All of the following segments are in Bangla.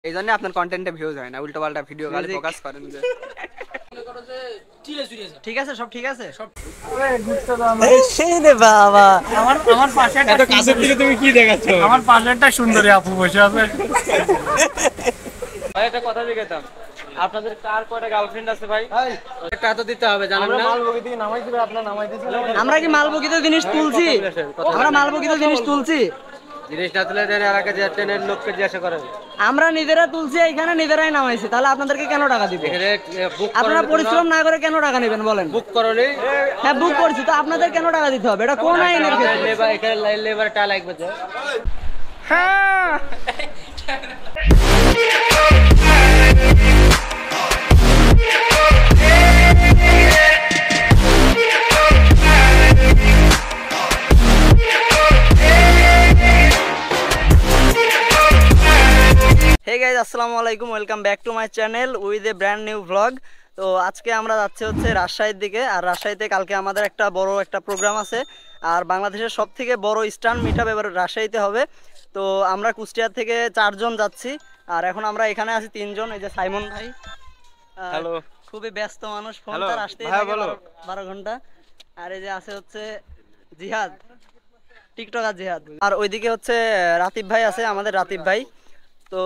এই জন্য আপনার কন্টেন্টে ভিউজ হয় না, উল্টো পাল্টা ভিডিও খালি ফোকাস করেন যে ঠিক আছে, সব ঠিক আছে। সেই রে বাবা, আমার আমার পাশে এত কাছের থেকে তুমি কি দেখাচ্ছ? আমার পাশে একটা সুন্দরী আপু বসে আছে। ভাই একটা কথা জিজ্ঞাসা, আপনাদের কার কয়টা গার্লফ্রেন্ড আছে ভাই? একটা এত দিতে হবে জানেন না। মালবগি থেকে নামাই দিবে, আপনার নামাই দিয়েছিল। আমরা কি মালবকিত জিনিস তুলছি? আমরা মালবকিত জিনিস তুলছি? জিনিস না তুলে দেন, আর আগে যে ট্রেনের লোককে জিজ্ঞাসা করেন। আমরা নিজেরা তুলছি, এখানে নিজেরাই নামাইছি, তাহলে আপনাদেরকে কেন টাকা দিব? এখানে বুক আপনারা পরিশ্রম না করে কেন টাকা নেবেন বলেন? বুক করলে হ্যাঁ বুক করছি, তো আপনাদের কেন টাকা দিতে হবে? এটা কোন আইনের ক্ষেত্রে? লেবার, এখানে লেবারটা লাগবে যে। হ্যাঁ হে গাইজ, আসসালামু আলাইকুম, welcome back to my channel with a brand new vlog. তো আজকে আমরা যাচ্ছি হচ্ছে রাজশাহীর দিকে। আর রাজশাহীতে কালকে আমাদের একটা বড় একটা প্রোগ্রাম আছে, আর বাংলাদেশের সব থেকে বড় স্টান মিটআপ এবার রাজশাহীতে হবে। তো আমরা কুষ্টিয়া থেকে 4 জন যাচ্ছি, আর এখন আমরা এখানে আছি 3 জন। এই যে সাইমন ভাই, হ্যালো। খুবই ব্যস্ত মানুষ, ফোন Hello, তার আসতেই ভাইয়া থাকে বলো। 12 ঘন্টা। আর এই যে আছে হচ্ছে জিহাদ, টিকটকার জিহাদ। আর ওইদিকে হচ্ছে রাতিব ভাই আছে, আমাদের রাতিব ভাই। তো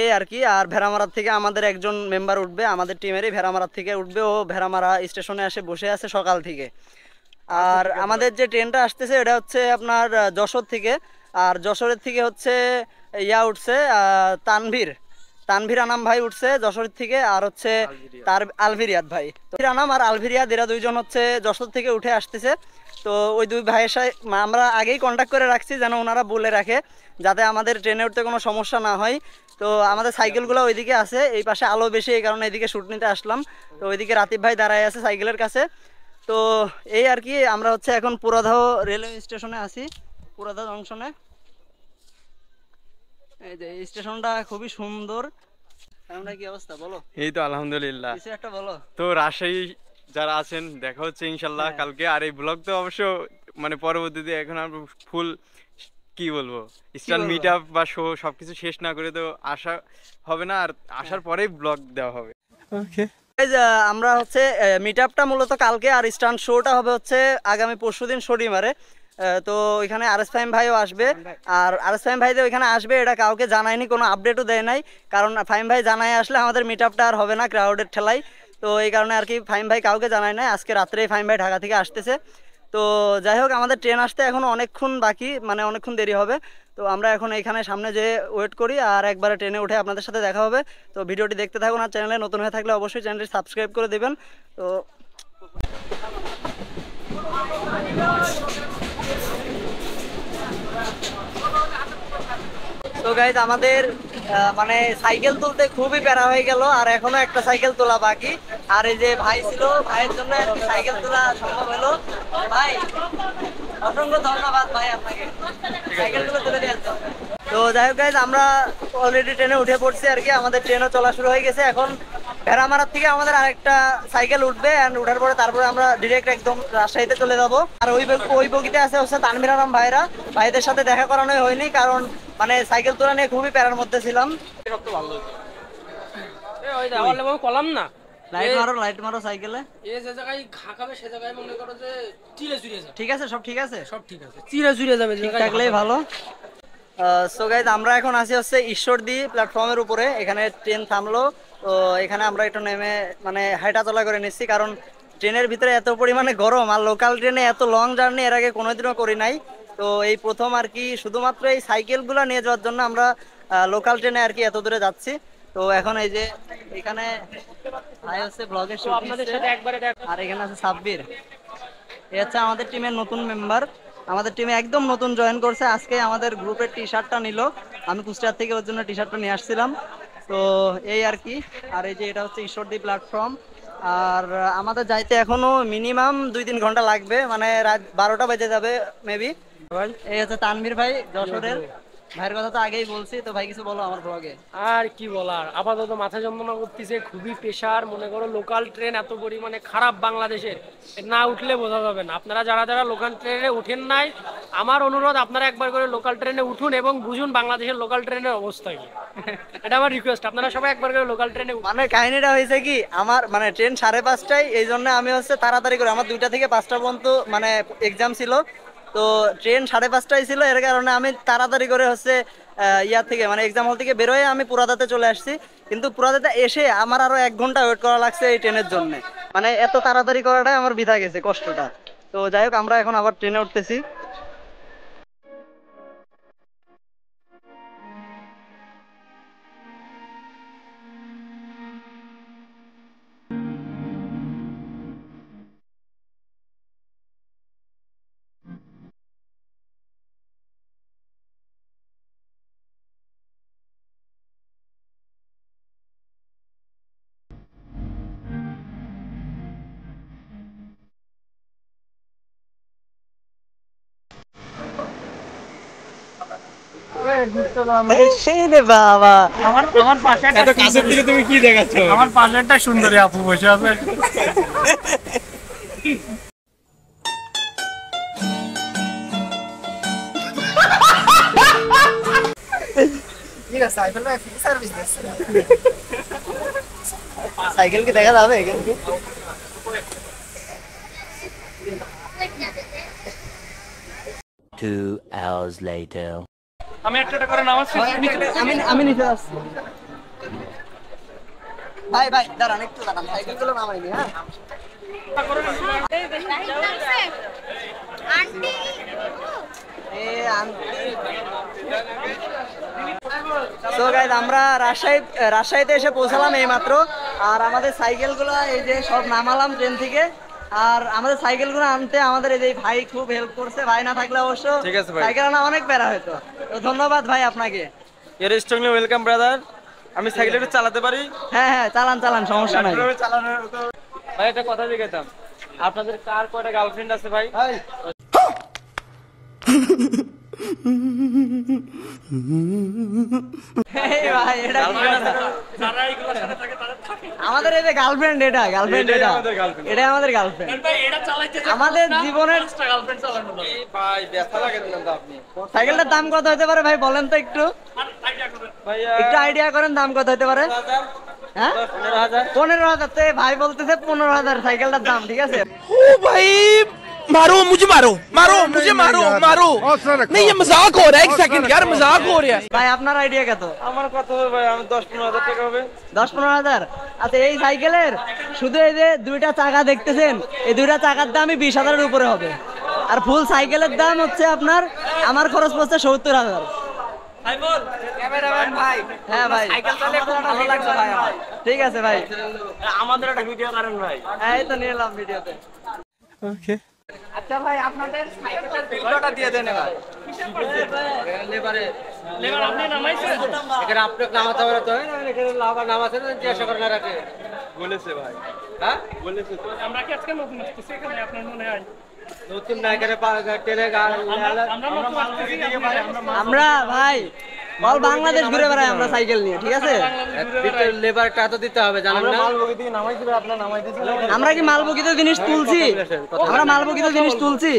এই আর কি। আর ভেড়ামারার থেকে আমাদের একজন মেম্বার উঠবে, আমাদের টিমেরই ভেড়ামারার থেকে উঠবে। ও ভেড়ামারা স্টেশনে এসে বসে আছে সকাল থেকে। আর আমাদের যে ট্রেনটা আসতেছে এটা হচ্ছে আপনার যশোর থেকে। আর যশোরের থেকে হচ্ছে ইয়া উঠছে তানভীর তানভীর আনাম ভাই উঠছে যশোর থেকে। আর হচ্ছে তার আলভিরিয়াদ ভাই। তো আনাম আর আলভিরিয়াদ এরা দুইজন হচ্ছে যশোর থেকে উঠে আসতেছে। তো ওই দুই ভাইয়ের সাথে আমরা আগেই কন্ট্যাক্ট করে রাখছি, যেন ওনারা বলে রাখে, যাতে আমাদের ট্রেনে উঠতে কোনো সমস্যা না হয়। তো আমাদের সাইকেলগুলো ওইদিকে আছে, এই পাশে আলো বেশি, এই কারণে এইদিকে শ্যুট নিতে আসলাম। তো ওইদিকে রাতিব ভাই দাঁড়ায় আছে সাইকেলের কাছে। তো এই আর কি, আমরা হচ্ছে এখন পুরাদহ রেলওয়ে স্টেশনে আছি, পুরাদহ জংশনে। এই যে এই স্টেশনটা খুবই সুন্দর। আমরা কি অবস্থা বলো? এই তো আলহামদুলিল্লাহ। কিছু একটা বলো। তো রাজশাহী যারা আছেন, দেখা হচ্ছে ইনশাল্লাহ কালকে। আর এই ব্লগ তো অবশ্য মানে পরবর্তীতে, এখন আমরা ফুল কি বলবো, স্টার মিট আপ বা শো সবকিছু শেষ না করে তো আসা হবে না। আর আসার পরেই ব্লগ দেওয়া হবে। ওকে, আমরা হচ্ছে মিট আপটা মূলত কালকে, আর স্টান্ট শোটা হবে হচ্ছে আগামী পরশুদিন শনিবারে। তো ওইখানে আরএস ফাহিম ভাইও আসবে। আর আরএস ফাহিম ভাই যে ওইখানে আসবে এটা কাউকে জানায়নি, কোনো আপডেটও দেয় নাই, কারণ ফাহিম ভাই জানায় আসলে আমাদের মিট আপটা আর হবে না ক্রাউডের ঠেলাই। তো এই কারণে আর কি ফাহিম ভাই কাউকে জানায় নাই। আজকে রাত্রেই ফাহিম ভাই ঢাকা থেকে আসতেছে। তো যাই হোক, আমাদের ট্রেন আসতে এখন অনেকক্ষণ বাকি, মানে অনেকক্ষণ দেরি হবে। তো আমরা এখন এখানে সামনে যে ওয়েট করি, আর একবারে ট্রেনে উঠে আপনাদের সাথে দেখা হবে। তো ভিডিওটি দেখতে থাকুন, আর চ্যানেলে নতুন হয়ে থাকলে অবশ্যই চ্যানেলটি সাবস্ক্রাইব করে দেবেন। তো তো গাইজ, আমাদের মানে সাইকেল তুলতে খুবই প্যারা হয়ে গেল, আর এখনো একটা সাইকেল তোলা বাকি। আর এই যে ভাই ছিল, ভাইয়ের জন্য সাইকেল তোলা সম্ভব হলো। ভাই অসংখ্য ধন্যবাদ ভাই আপনাকে, সাইকেল তুলে দেওয়ার জন্য। তো যাই হোক গাইজ, আমরা অলরেডি ট্রেনে উঠে পড়ছি আর কি। আমাদের ট্রেনও চলা শুরু হয়ে গেছে। এখন ভেড়ামারার থেকে আমাদের আরেকটা সাইকেল উঠবে, অ্যান্ড উঠার পরে তারপরে আমরা ডিরেক্ট একদম রাজশাহীতে চলে যাব। আর ওই বগিতে আছে হচ্ছে তানভীর আনাম ভাইরা। ভাইদের সাথে দেখা করানোই হয়নি, কারণ মানে সাইকেল তোলা নিয়ে খুবই প্যারার মধ্যে ছিলাম। কলাম না লাইট মারো সাইকেলে। যে জায়গায় ঘা খাবে সে জায়গায় মনে করো যে চিড়ে চুড়ে যাবে। ঠিক আছে, সব ঠিক আছে, সব ঠিক আছে, চিড়ে চুড়ে যাবে, ঠিক থাকলেই ভালো। সো গাইজ, আমরা এখন আছি হচ্ছে ঈশ্বরদী প্ল্যাটফর্মের উপরে। এখানে ট্রেন থামলো, তো এখানে আমরা একটু নেমে মানে হাঁটা চলা করে নিচ্ছি, কারণ ট্রেনের ভিতরে এত পরিমাণে গরম। আর লোকাল ট্রেনে এত লং জার্নি এর আগে কোনোদিনও করি নাই। তো এই প্রথম আর কি, শুধুমাত্র এই সাইকেলগুলো নিয়ে যাওয়ার জন্য আমরা লোকাল ট্রেনে আর কি এত দূরে যাচ্ছি। তো এখন এই যে এখানে ভাই হচ্ছে ব্লগের শুট আপনাদের সাথে একবারে, আর এখানে আছে সাব্বির। এ হচ্ছে আমাদের টিমের নতুন মেম্বার, আমাদের টিমে একদম নতুন জয়েন করছে। আজকে আমাদের গ্রুপের টি শার্টটা নিল, আমি কুষ্টিয়া থেকে ওর জন্য টি শার্টটা নিয়ে আসছিলাম। তো এই আর কি। আর এই যে এটা হচ্ছে ঈশ্বরদী প্ল্যাটফর্ম। আর আমাদের যাইতে এখনো মিনিমাম 2-3 ঘন্টা লাগবে, মানে রাত 12টা বেজে যাবে মেবি। এই হচ্ছে তানভীর ভাই যশোরের। ভাইয়ের কথা তো আগেই বলছি, তো ভাই কিছু বলো আমার ব্লগে। আর কি বলার, আপাতত মাথা যন্ত্রণা করতেছে, খুবই প্রেশার। মনে করো লোকাল ট্রেন এত পরিমাণে খারাপ বাংলাদেশের, না উঠলে বোঝা যাবে না। আপনারা যারা যারা লোকাল ট্রেনে উঠেন নাই, আমার অনুরোধ আপনারা একবার করে লোকাল ট্রেনে উঠুন এবং বুঝুন বাংলাদেশের লোকাল ট্রেনের অবস্থা কি। এটা আমার রিকোয়েস্ট, আপনারা সবাই একবার করে লোকাল ট্রেনে উঠুন। মানে কাহিনীটা হয়েছে কি, আমার মানে ট্রেন 5:30টায়, এই জন্য আমি হচ্ছে তাড়াতাড়ি করে, আমার 2টা থেকে 5টা পর্যন্ত মানে এক্সাম ছিল, তো ট্রেন 5:30টায় ছিল, এর কারণে আমি তাড়াতাড়ি করে হচ্ছে ইয়ার থেকে মানে এক্সাম হল থেকে বেরোয় আমি পুরাদাতে চলে আসছি। কিন্তু পুরাদাতে এসে আমার আরো 1 ঘন্টা ওয়েট করা লাগছে এই ট্রেনের জন্য। মানে এত তাড়াতাড়ি করাটাই আমার বৃথা গেছে কষ্টটা। তো যাই হোক, আমরা এখন আবার ট্রেনে উঠতেছি। এই রে বাবা, আমার পাশে এত কাছের থেকে তুমি কি দেখাচ্ছ? আমার পাশে একটা সুন্দরী আপু বসে আছে। সাইকেল কি দেখা যাবে এখান থেকে? আমি একটা করে নামাচ্ছি। আমি নিতে আসছি। ভাই ভাই দাঁড়ান, একটু দাঁড়ান, সাইকেলগুলো নামাইনি। হ্যাঁ তো গাইস, আমরা রাজশাহীতে এসে পৌঁছালাম এই মাত্র। আর আমাদের সাইকেলগুলো এই যে সব নামালাম ট্রেন থেকে। আর আমাদের সাইকেলগুলো আনতে আমাদের এই যে ভাই খুব হেল্প করছে, ভাই না থাকলে অবশ্য ঠিক আছে ভাই। সাইকেল আনা অনেক প্যারা হতো। তো ধন্যবাদ ভাই আপনাকে। Your strongly welcome brother. আমি সাইকেল একটু চালাতে পারি? হ্যাঁ হ্যাঁ, চালান চালান, সমস্যা নাই। ভাই একটা কথা জিজ্ঞাসা, আপনাদের কার কয়টা গার্লফ্রেন্ড আছে ভাই? এই ভাই, এটা কি কথা? আমাদের এই যে গার্লফ্রেন্ড, এটা গার্লফ্রেন্ড, এটা এটা আমাদের গার্লফ্রেন্ড। আমাদের জীবনের ভাই ব্যথা লাগে তো আপনি। সাইকেলটার দাম কত হতে পারে ভাই বলেন তো একটু, ভাইয়া একটু আইডিয়া করেন দাম কত হতে পারে? হ্যাঁ 15,000। 15,000। তো ভাই বলতেছে 15,000 সাইকেলটার দাম, ঠিক আছে? ओ भाई मारो मुझे, मारो मारो मुझे, मारो मारो। नहीं ये मजाक हो रहा है, एक सेकंड यार, मजाक हो रहा है। ভাই আপনার আইডিয়া কত? আমার কত হবে ভাই? আমি 10-15,000 টাকা হবে। 10-15,000। আচ্ছা, এই সাইকেলের শুধু এই যে 2টা চাকা দেখতেছেন, এই 2টা চাকার দামই 20,000-এর উপরে হবে। আর ফুল সাইকেলের দাম হচ্ছে আপনার, আমার খরচ পড়ছে 70,000। হ্যাঁ ভাই, ভালো লাগছে ভাই আমার। ঠিক আছে ভাই, আমাদের একটা ভিডিও করেন ভাই। এই তো নিলাম ভিডিওতে। ওকে। আচ্ছা ভাই, আপনাদের সাইকেলের ভিডিওটা দিয়ে দেন ভাই। লেবার আপনি নামাইছেন? এখানে আপনাকে নামাতে হবে তো, এখানে নামাতে না, জিজ্ঞাসা করে না রাখে বলেছে ভাই। হ্যাঁ বলেছে তো। আমরা কি আজকে নতুন আসতেছি এখানে, আপনার মনে হয়? নতুন না, এখানে টেনে আমরা ভাই অল বাংলাদেশ ঘুরে বেড়াই আমরা সাইকেল নিয়ে, ঠিক আছে? লেবারটা তো দিতে হবে, জানেন না? মালবগি থেকে নামাইছিল, আপনার নামাইতেছিল। আমরা কি মালবকিত জিনিস তুলছি? আমরা মালবকিত জিনিস তুলছি?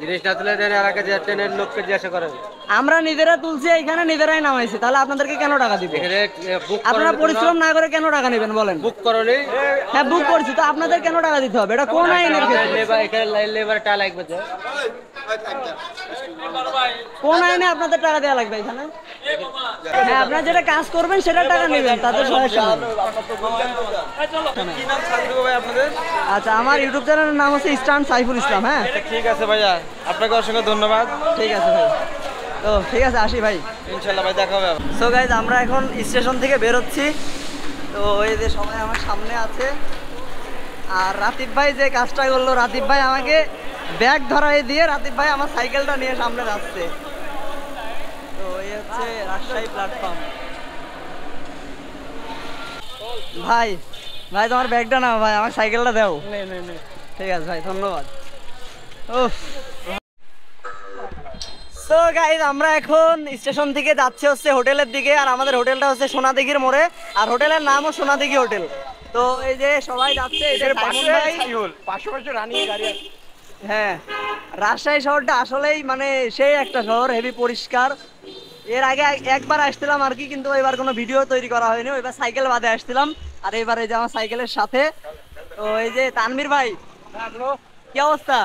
জিনিস না তুলে দেন, আর আগে যে ট্রেনের লোককে জিজ্ঞাসা করেন। আমরা নিজেরা তুলছি, এখানে নিজেরাই নামাইছি, তাহলে আপনাদেরকে কেন টাকা দিব? এখানে বুক আপনারা পরিশ্রম না করে কেন টাকা নেবেন বলেন? বুক করলে হ্যাঁ বুক করছি, তো আপনাদের কেন টাকা দিতে হবে? এটা কোন আইনের ক্ষেত্রে? লেবার, এখানে লেবারটা লাগবে যে। কোন আইনে আপনাদের টাকা দেওয়া লাগবে এখানে? হ্যাঁ, আপনারা যেটা কাজ করবেন সেটা টাকা নেবেন, তাদের সমস্যা নেই। কি নাম ছাড়বো ভাই আপনাদের? আচ্ছা, আমার ইউটিউব চ্যানেলের নাম হচ্ছে ইস্টার্ন সাইফুল ইসলাম। হ্যাঁ ঠিক আছে ভাইয়া, আপনাকে অসংখ্য ধন্যবাদ। ঠিক আছে ভাই, তো ঠিক আছে, আসি ভাই। ইনশাল্লাহ ভাই, দেখা হবে। সো গাইজ, আমরা এখন স্টেশন থেকে বেরোচ্ছি। তো এই যে সবাই আমার সামনে আছে। আর রাতিব ভাই যে কাজটা করলো, রাতিব ভাই আমাকে ব্যাগ ধরাই দিয়ে রাতিব ভাই আমার সাইকেলটা নিয়ে সামনে যাচ্ছে। তো এই হচ্ছে রাজশাহী প্ল্যাটফর্ম। ভাই ভাই তোমার ব্যাগটা নাও ভাই, আমার সাইকেলটা দাও। ঠিক আছে ভাই, ধন্যবাদ। উফ। তো গাইস আমরা এখন স্টেশন থেকে যাচ্ছি হচ্ছে হোটেলের দিকে, আর আমাদের হোটেলটা হচ্ছে সোনাদিঘির মোড়ে, আর হোটেলের নামও সোনাদিঘি হোটেল। তো এই যে সবাই যাচ্ছে, এই যে সাইমন ভাই, পাশাপাশি রানিং গাড়ি আছে। হ্যাঁ রাজশাহী শহরটা আসলেই মানে সেই একটা শহর, হেভি পরিষ্কার। এর আগে একবার আসছিলাম আর কি, কিন্তু এবার কোনো ভিডিও তৈরি করা হয়নি, ওইবার সাইকেল বাদে আসছিলাম, আর এবার এই যে আমার সাইকেলের সাথে। তো এই যে তানভীর ভাই, কি অবস্থা?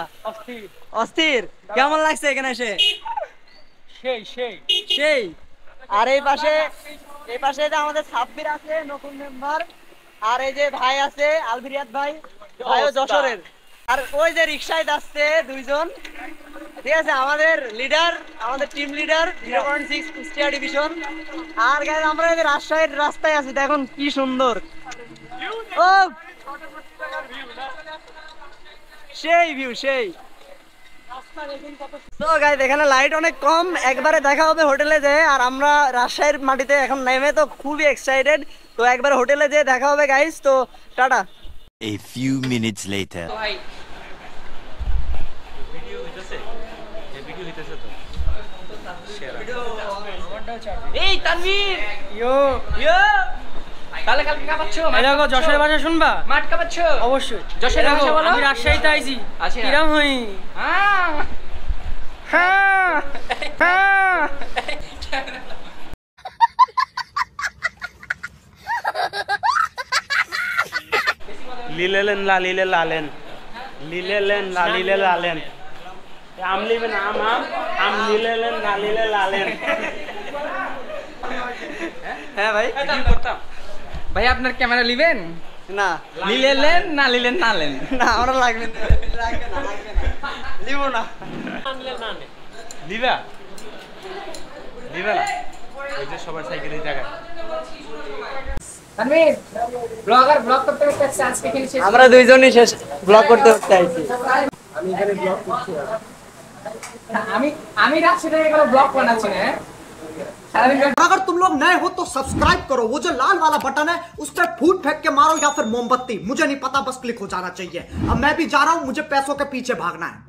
অস্থির। কেমন লাগছে এখানে এসে? সেই সেই সেই। আর এই পাশে যে আমাদের সাব্বির আছে নতুন মেম্বার, আর এই যে ভাই আছে আলবিরিয়াত ভাই, ভাইও যশোরের। আর ওই যে রিকশায় যাচ্ছে দুইজন, ঠিক আছে, আমাদের লিডার, আমাদের টিম লিডার 0.6 কুষ্টিয়া ডিভিশন। আর গাইস আমরা এই যে রাজশাহীর রাস্তায় আছি, দেখুন কি সুন্দর। ও সেই ভিউ, সেই। তো গাইস এখানে লাইট অনেক কম, একবারে দেখা হবে হোটেলে যেয়ে। আর আমরা রাজশাহীর মাটিতে এখন নেমে তো খুবই এক্সাইটেড, তো একবারে হোটেলে যেয়ে দেখা হবে গাইস। তো tata. A few minutes later. এই তানভীর ইয়ো ইয়ো তাহলে কালকে কাঁপাচ্ছো? দেখো যশোরের ভাষা শুনবা? মাঠ কাঁপাচ্ছো? অবশ্যই। যশোরের ভাষা বলো। আমি রাজশাহীতে আইছি। আচ্ছা কিরাম হই? হ্যাঁ হ্যাঁ হ্যাঁ। লিলেলেন লা লিলে লালেন, লিলেলেন লা লিলে লালেন, আম লিবেন আম আম, আম লিলেলেন লা লিলে লালেন। হ্যাঁ ভাই, ভিডিও করতাম। ভাই আপনার ক্যামেরা নিবেন? না লিলেন না লিলেন না লেন? না আমরা লাগবে না, লাগবে না, লাগবে না, লিবো না। লিবা লিবা না, ওই যে সবার সাইকেলের জায়গায়। তানভীর ব্লগার ব্লগ করতে করতে চান্স পেয়ে গেছি। আমরা দুইজনই শেষ ব্লগ করতে চাইছি। আমি রাজশাহী থেকে কোনো ব্লগ বানাচ্ছি না। अगर तुम लोग नए हो तो सब्सक्राइब करो, वो जो लाल वाला बटन है उस पर फूट फेंक के मारो या फिर मोमबत्ती, मुझे नहीं पता, बस क्लिक हो जाना चाहिए। अब मैं भी जा रहा हूं, मुझे पैसों के पीछे भागना है।